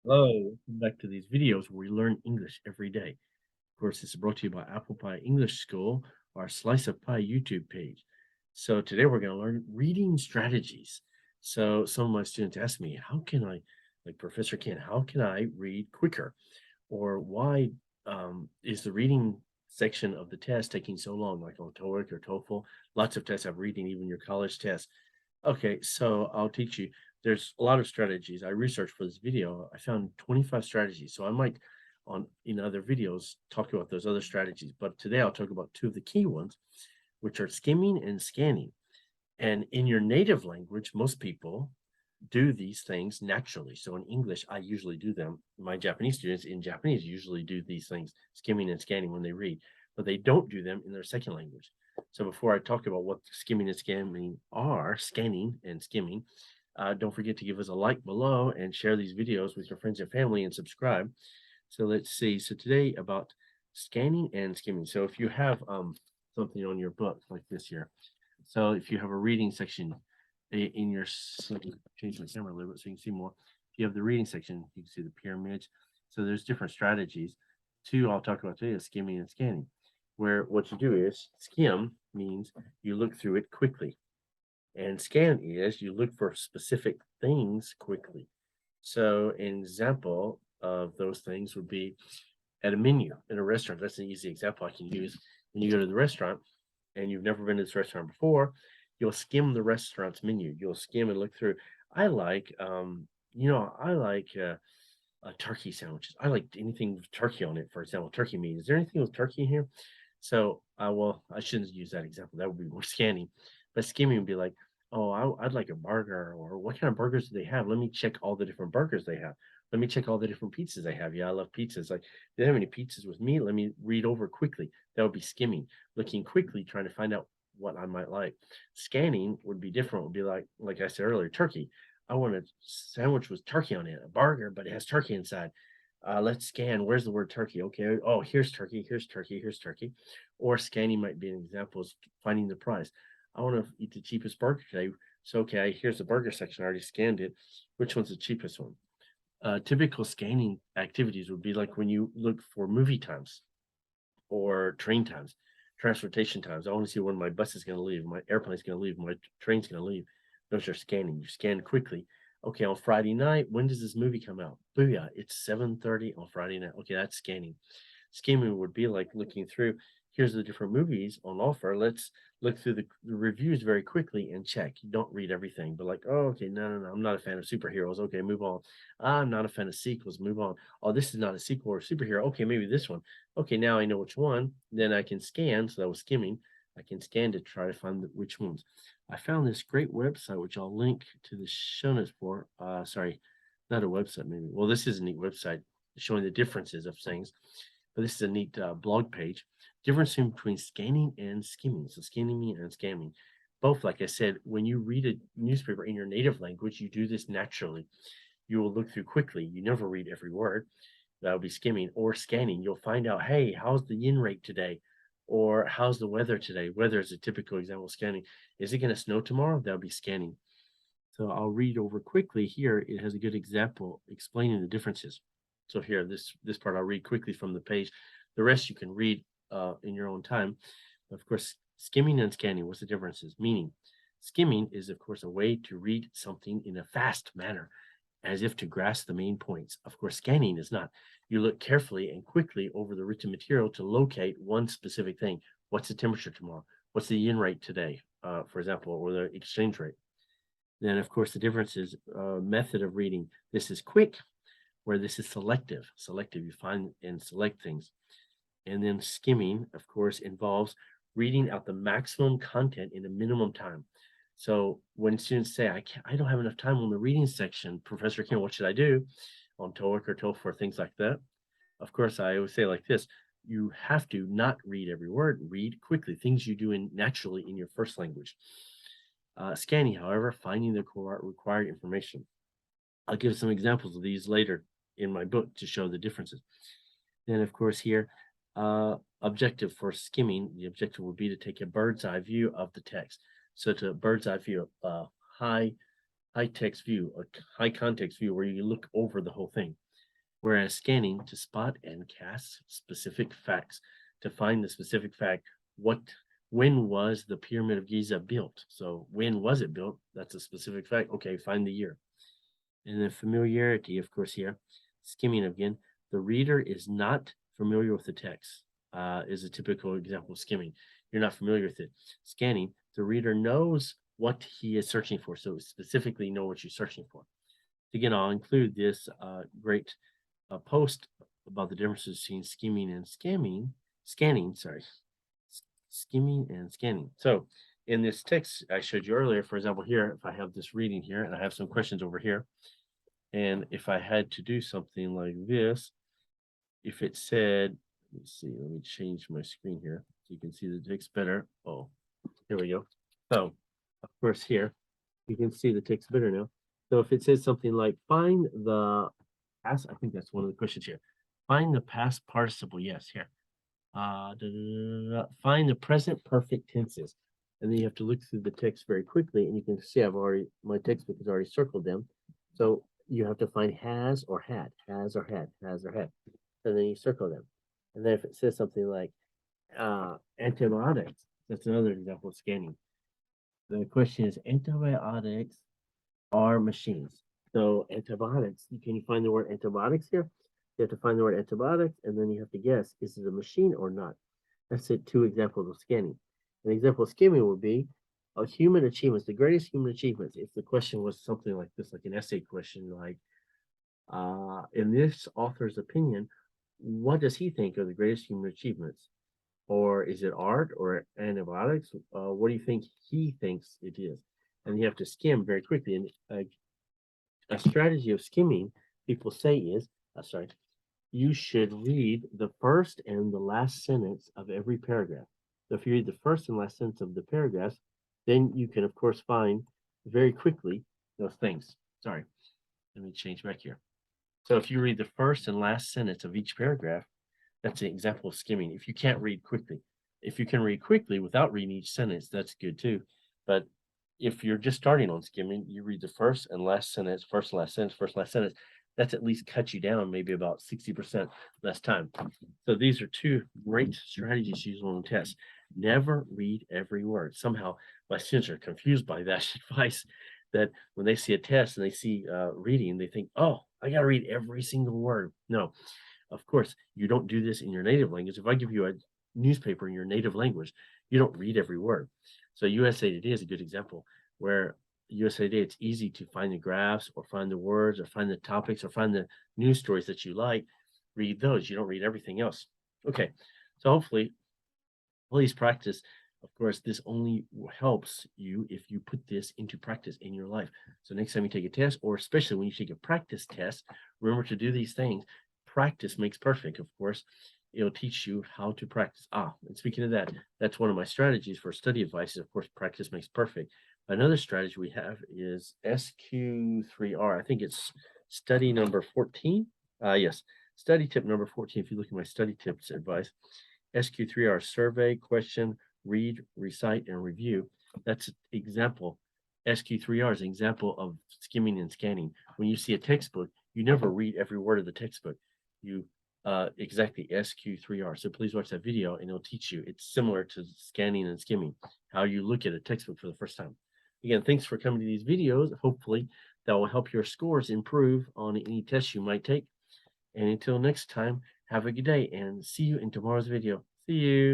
Hello, welcome back to these videos where we learn English every day. Of course, this is brought to you by Apple Pie English School, our Slice of Pie YouTube page. So today we're going to learn reading strategies. So some of my students ask me, how can I, like Professor Ken, how can I read quicker? Or why is the reading section of the test taking so long, like on TOEIC or TOEFL? Lots of tests have reading, even your college test. Okay, so I'll teach you. There's a lot of strategies. I researched for this video. I found 25 strategies. So I might on in other videos talk about those other strategies, but today I'll talk about two of the key ones, which are skimming and scanning. And in your native language, most people do these things naturally. So in English, I usually do them. My Japanese students in Japanese usually do these things, skimming and scanning when they read, but they don't do them in their second language. So before I talk about what skimming and scanning are, scanning and skimming, don't forget to give us a like below and share these videos with your friends and family and subscribe. So let's see. So today about scanning and skimming. So if you have something on your book like this here, so if you have a reading section in your, let me change my camera a little bit so you can see more. If you have the reading section, you can see the pyramids. So there's different strategies. Two I'll talk about today is skimming and scanning, where what you do is skim means you look through it quickly. And scan is you look for specific things quickly. So an example of those things would be at a menu in a restaurant. That's an easy example I can use. When you go to the restaurant and you've never been to this restaurant before, you'll skim the restaurant's menu. You'll skim and look through. I like, I like turkey sandwiches. I like anything with turkey on it. For example, turkey meat. Is there anything with turkey in here? So, well, I shouldn't use that example. That would be more scanning. But skimming would be like, oh, I'd like a burger, or what kind of burgers do they have? Let me check all the different burgers they have. Let me check all the different pizzas they have. Yeah, I love pizzas. Like, do they have any pizzas with meat? Let me read over quickly. That would be skimming, looking quickly, trying to find out what I might like. Scanning would be different. Would be like I said earlier, turkey. I want a sandwich with turkey on it, a burger, but it has turkey inside. Let's scan. Where's the word turkey? Okay. Oh, here's turkey. Here's turkey. Here's turkey. Or scanning might be an example of finding the price. I want to eat the cheapest burger today. So, okay, here's the burger section. I already scanned it. Which one's the cheapest one? Typical scanning activities would be like when you look for movie times or train times, transportation times. I want to see when my bus is going to leave, my airplane's going to leave, my train's going to leave. Those are scanning. You scan quickly. Okay, on Friday night, when does this movie come out? Booyah, it's 7:30 on Friday night. Okay, that's scanning. Skimming would be like looking through, here's the different movies on offer. Let's look through the reviews very quickly and check. You don't read everything, but like, oh, okay, no, I'm not a fan of superheroes. Okay, move on. I'm not a fan of sequels. Move on. Oh, this is not a sequel or a superhero. Okay, maybe this one. Okay, now I know which one. Then I can scan. So that was skimming. I can scan to try to find which ones. I found this great website, which I'll link to the show notes for. Sorry, not a website, maybe. Well, this is a neat website showing the differences of things. But this is a neat blog page. Difference between scanning and skimming. So scanning and scamming. Both, like I said, when you read a newspaper in your native language, you do this naturally. You will look through quickly. You never read every word. That would be skimming or scanning. You'll find out, hey, how's the yen rate today? Or how's the weather today? Weather is a typical example of scanning. Is it going to snow tomorrow? That would be scanning. So I'll read over quickly here. It has a good example explaining the differences. So here, this part I'll read quickly from the page. The rest you can read in your own time. Of course, skimming and scanning, what's the differences? Meaning, skimming is, of course, a way to read something in a fast manner, as if to grasp the main points. Of course, scanning is not. You look carefully and quickly over the written material to locate one specific thing. What's the temperature tomorrow? What's the yen rate today, for example, or the exchange rate? Then, of course, the difference is method of reading. This is quick, where this is selective. Selective, you find and select things. And then skimming, of course, involves reading out the maximum content in a minimum time. So when students say, I don't have enough time on the reading section, Professor Kim, what should I do on TOEIC or TOEFL or things like that? Of course, I always say like this, you have to not read every word, read quickly, things you do naturally in your first language. Scanning, however, finding the required information. I'll give some examples of these later in my book to show the differences. Then, of course, here, objective for skimming, the objective would be to take a bird's eye view of the text. So to a bird's eye view, high text view, a high context view where you look over the whole thing. whereas scanning to spot and cast specific facts. To find the specific fact, what when was the Pyramid of Giza built? So when was it built? That's a specific fact. Okay, find the year. And then familiarity, of course, here. Skimming again. The reader is not familiar with the text, is a typical example of skimming. You're not familiar with it. Scanning, the reader knows what he is searching for. So specifically know what you're searching for. Again, I'll include this great post about the differences between skimming and scanning, sorry, skimming and scanning. So in this text I showed you earlier, for example, here, if I have this reading here and I have some questions over here, and if I had to do something like this, if it said, let me see, let me change my screen here so you can see the text better. Oh, here we go. So, of course, here you can see the text better now. So if it says something like find the past, I think that's one of the questions here. Find the past participle. Yes, here. Find the present perfect tenses. And then you have to look through the text very quickly, and you can see my textbook has already circled them. So you have to find has or had, has or had, has or had. And then you circle them. And then if it says something like antibiotics, that's another example of scanning. The question is antibiotics are machines. So antibiotics, can you find the word antibiotics here? You have to find the word antibiotics, and then you have to guess, is it a machine or not? That's it, two examples of scanning. An example of skimming would be human achievements, the greatest human achievements. If the question was something like this, like an essay question, like, in this author's opinion, what does he think are the greatest human achievements? Or is it art or antibiotics? What do you think he thinks it is? And you have to skim very quickly. And a strategy of skimming, people say is, sorry, you should read the first and the last sentence of every paragraph. So if you read the first and last sentence of the paragraph, then you can, of course, find very quickly those things. Sorry, let me change back here. So if you read the first and last sentence of each paragraph, that's an example of skimming. If you can't read quickly, if you can read quickly without reading each sentence, that's good too. But if you're just starting on skimming, you read the first and last sentence, first and last sentence, first and last sentence. That's at least cut you down maybe about 60% less time. So these are two great strategies used on the test. Never read every word. Somehow my students are confused by that advice, that when they see a test and they see reading, they think, oh, I got to read every single word. No, of course, you don't do this in your native language. If I give you a newspaper in your native language, you don't read every word. So USA Today is a good example where USA Today, it's easy to find the graphs or find the words or find the topics or find the news stories that you like. Read those. You don't read everything else. Okay, so hopefully, please practice. Of course, this only helps you if you put this into practice in your life. So next time you take a test, or especially when you take a practice test, remember to do these things. Practice makes perfect, of course. It'll teach you how to practice. And speaking of that, that's one of my strategies for study advice is, of course, practice makes perfect. Another strategy we have is SQ3R. I think it's study number 14. Yes, study tip number 14. If you look at my study tips advice, SQ3R, survey, question, read, recite, and review. That's an example. SQ3R is an example of skimming and scanning. When you see a textbook, you never read every word of the textbook. You exactly SQ3R. So please watch that video and it'll teach you. It's similar to scanning and skimming, how you look at a textbook for the first time. Again, thanks for coming to these videos. Hopefully that will help your scores improve on any tests you might take. And until next time, have a good day and see you in tomorrow's video. See you.